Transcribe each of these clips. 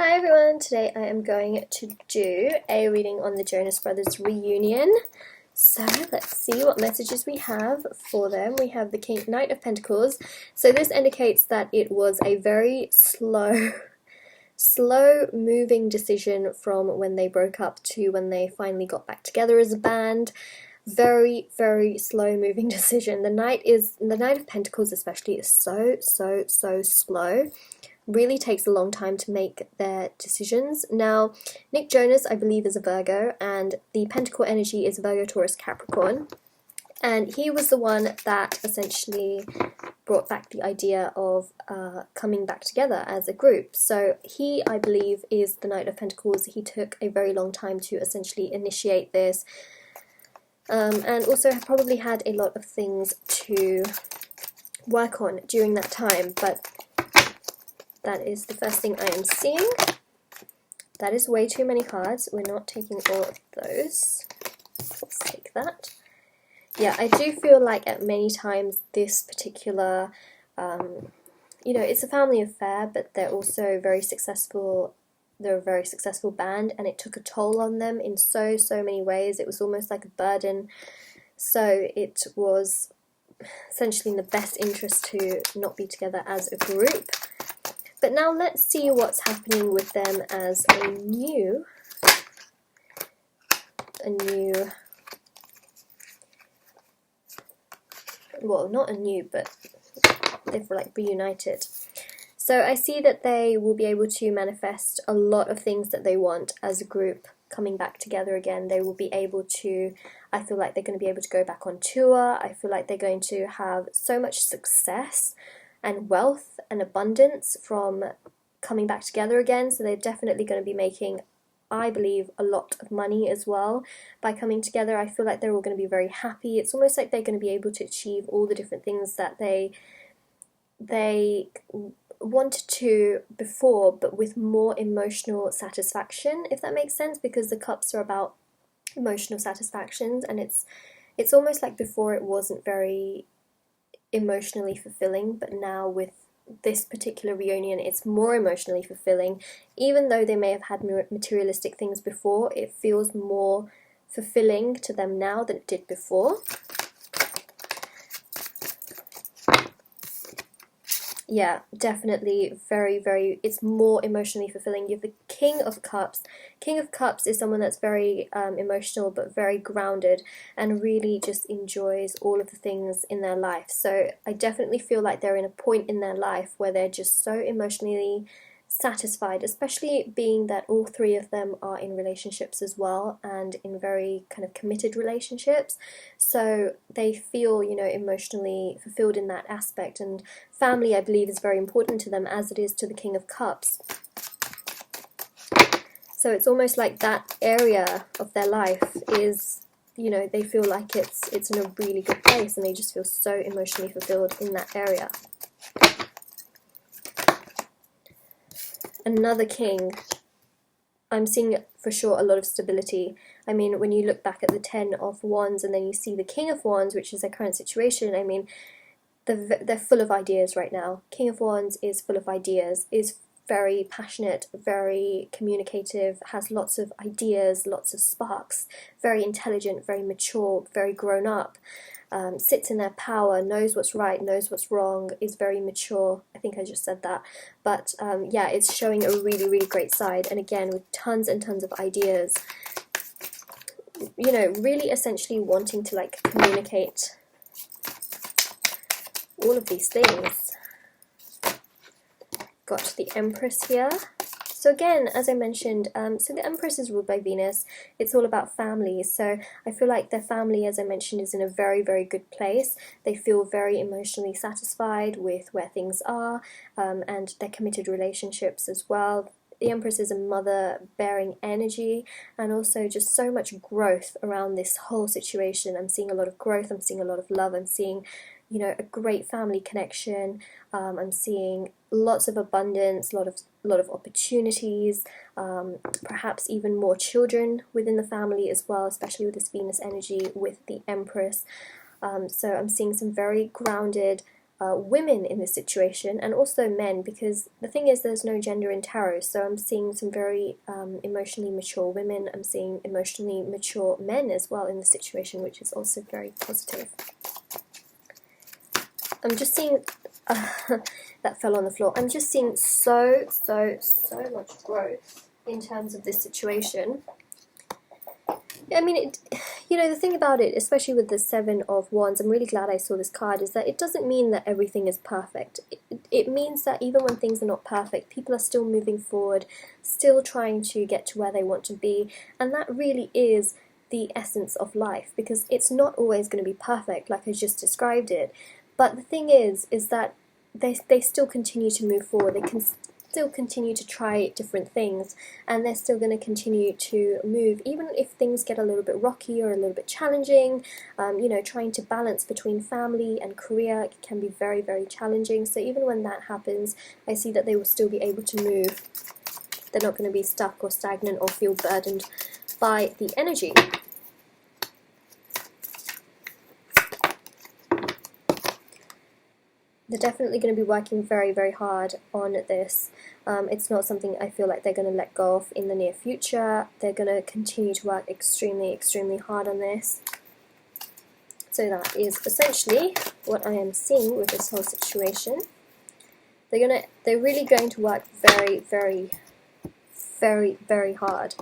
Hi everyone, today I am going to do a reading on the Jonas Brothers reunion. So let's see what messages we have for them. We have the Knight of Pentacles. So this indicates that it was a very slow moving decision from when they broke up to when they finally got back together as a band. Very slow moving decision. The Knight of Pentacles especially is so slow. Really takes a long time to make their decisions. Now, Nick Jonas, I believe, is a Virgo, and the Pentacle energy is Virgo, Taurus, Capricorn. And he was the one that essentially brought back the idea of coming back together as a group. So he, I believe, is the Knight of Pentacles. He took a very long time to essentially initiate this. And also probably had a lot of things to work on during that time, but that is the first thing I am seeing. That is way too many cards. We're not taking all of those. Let's take that. Yeah, I do feel like at many times this particular, it's a family affair, but they're also very successful. They're a very successful band, and it took a toll on them in so many ways. It was almost like a burden. So it was essentially in the best interest to not be together as a group. But now let's see what's happening with them as well, not a new, but they've like reunited. So I see that they will be able to manifest a lot of things that they want as a group coming back together again. They will be able to, I feel like they're going to be able to go back on tour. I feel like they're going to have so much success and wealth and abundance from coming back together again. So they're definitely going to be making, I believe, a lot of money as well by coming together. I feel like they're all going to be very happy. It's almost like they're going to be able to achieve all the different things that they wanted to before, but with more emotional satisfaction, if that makes sense, because the cups are about emotional satisfactions, and it's almost like before it wasn't very emotionally fulfilling, but now with this particular reunion it's more emotionally fulfilling. Even though they may have had materialistic things before, it feels more fulfilling to them now than it did before. Yeah, definitely very, it's more emotionally fulfilling. You have the King of Cups. King of Cups is someone that's very emotional but very grounded and really just enjoys all of the things in their life. So I definitely feel like they're in a point in their life where they're just so emotionally satisfied, especially being that all three of them are in relationships as well, and in very kind of committed relationships. So they feel, emotionally fulfilled in that aspect, and family, I believe, is very important to them, as it is to the King of Cups. So it's almost like that area of their life is, they feel like it's in a really good place, and they just feel so emotionally fulfilled in that area. Another King. I'm seeing for sure a lot of stability. I mean, when you look back at the Ten of Wands and then you see the King of Wands, which is their current situation, I mean, they're full of ideas right now. King of Wands is full of ideas, is very passionate, very communicative, has lots of ideas, lots of sparks, very intelligent, very mature, very grown up. Sits in their power, knows what's right, knows what's wrong, is very mature. I think I just said that. But yeah, it's showing a really great side, and again with tons and tons of ideas. Really essentially wanting to like communicate all of these things. Got the Empress here. So again, as I mentioned, so the Empress is ruled by Venus. It's all about family. So I feel like their family, as I mentioned, is in a very good place. They feel very emotionally satisfied with where things are, and their committed relationships as well. The Empress is a mother-bearing energy, and also just so much growth around this whole situation. I'm seeing a lot of growth, I'm seeing a lot of love, I'm seeing, a great family connection. I'm seeing lots of abundance, a lot of opportunities, perhaps even more children within the family as well, especially with this Venus energy with the Empress. So I'm seeing some very grounded, women in this situation, and also men, because the thing is there's no gender in tarot, so I'm seeing some very emotionally mature women, I'm seeing emotionally mature men as well in the situation, which is also very positive. I'm just seeing, that fell on the floor, I'm just seeing so much growth in terms of this situation. I mean, you know, the thing about it, especially with the Seven of Wands, I'm really glad I saw this card, is that it doesn't mean that everything is perfect. It means that even when things are not perfect, people are still moving forward, still trying to get to where they want to be, and that really is the essence of life, because it's not always going to be perfect, like I just described it. But the thing is that they still continue to move forward, they can still continue to try different things, and they're still going to continue to move, even if things get a little bit rocky or a little bit challenging. You know, trying to balance between family and career can be very, very challenging. So even when that happens, I see that they will still be able to move. They're not going to be stuck or stagnant or feel burdened by the energy. They're definitely going to be working very, very hard on this. It's not something I feel like they're going to let go of in the near future. They're going to continue to work extremely, extremely hard on this. So that is essentially what I am seeing with this whole situation. They're really going to work very, very, very, very hard.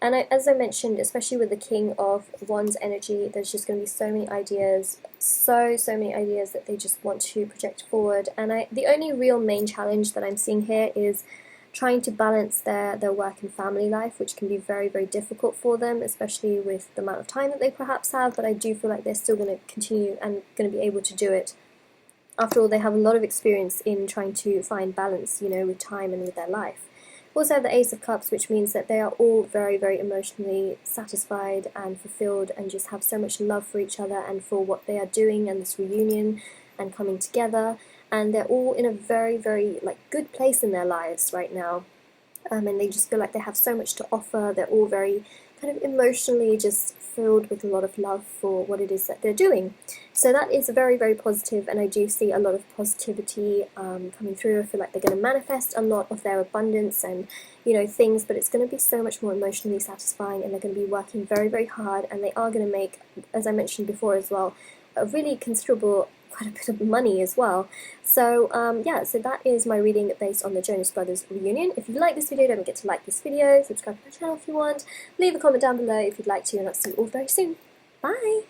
And as I mentioned, especially with the King of Wands energy, there's just going to be so many ideas, so many ideas that they just want to project forward. And the only real main challenge that I'm seeing here is trying to balance their work and family life, which can be very, very difficult for them, especially with the amount of time that they perhaps have. But I do feel like they're still going to continue and going to be able to do it. After all, they have a lot of experience in trying to find balance, you know, with time and with their life. Also have the Ace of Cups, which means that they are all very, very emotionally satisfied and fulfilled, and just have so much love for each other and for what they are doing and this reunion and coming together. And they're all in a very, very good place in their lives right now. And they just feel like they have so much to offer. They're all very kind of emotionally just filled with a lot of love for what it is that they're doing. So that is very, very positive, and I do see a lot of positivity coming through. I feel like they're going to manifest a lot of their abundance and, you know, things, but it's going to be so much more emotionally satisfying, and they're going to be working very, very hard, and they are going to make, as I mentioned before as well, a really considerable, quite a bit of money as well. So yeah, so that is my reading based on the Jonas Brothers reunion. If you like this video, don't forget to like this video, subscribe to my channel if you want, leave a comment down below if you'd like to, and I'll see you all very soon. Bye!